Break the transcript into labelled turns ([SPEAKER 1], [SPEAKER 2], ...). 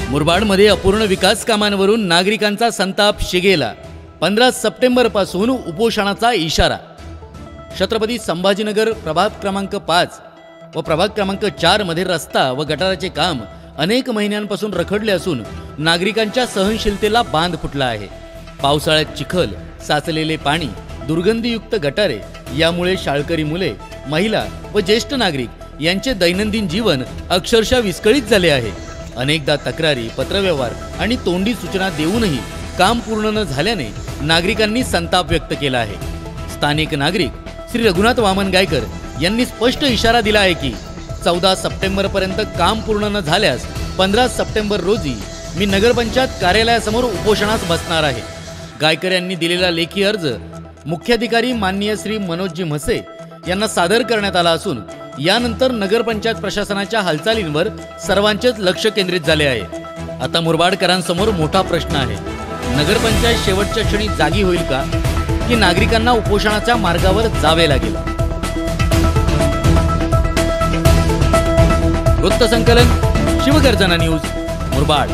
[SPEAKER 1] मुरबाडमध्ये अपूर्ण विकास कामांवरून नागरिकांचा संताप शिगेला। 15 सप्टेंबरपासून उपोषणाचा इशारा। छत्रपती संभाजीनगर प्रभाग क्रमांक 5 व प्रभाग क्रमांक 4 मध्ये रस्ता व गटाराचे काम अनेक महिन्यांपासून रखडले असून नागरिकांच्या सहनशीलतेला बांध फुटला आहे। पावसाळ्यात चिखल, साचलेले पाणी, दुर्गंधीयुक्त गटारे यामुळे शाळकरी मुले, महिला व ज्येष्ठ नागरिक यांचे दैनंदिन जीवन अक्षरशः विस्कळीत झाले आहे। अनेकदा तक्रारी, पत्रव्यवहार आणि तोंडी सूचना देऊनही काम पूर्ण न झाल्याने नागरिकांनी संताप व्यक्त केला आहे। स्थानिक नागरिक श्री रघुनाथ वामन गायकर यांनी स्पष्ट इशारा दिला आहे की 14 सप्टेंबरपर्यंत काम पूर्ण न झाल्यास 15 सप्टेंबर रोजी मी नगरपंचायत कार्यालयासमोर उपोषणास बसणार आहे। गायकर यांनी दिलेला लेखी अर्ज मुख्याधिकारी माननीय श्री मनोजजी म्हसे यांना सादर करण्यात आला असून यानंतर नगरपंचायत प्रशासनाच्या हालचालींवर सर्वांचेच लक्ष केंद्रित झाले आहे। आता मुरबाडकरांसमोर मोठा प्रश्न आहे, नगरपंचायत शेवटच्या क्षणी जागी होईल का की नागरिकांना उपोषणाच्या मार्गावर जावे लागेल। वृत्तसंकलन शिवगर्जना न्यूज, मुरबाड।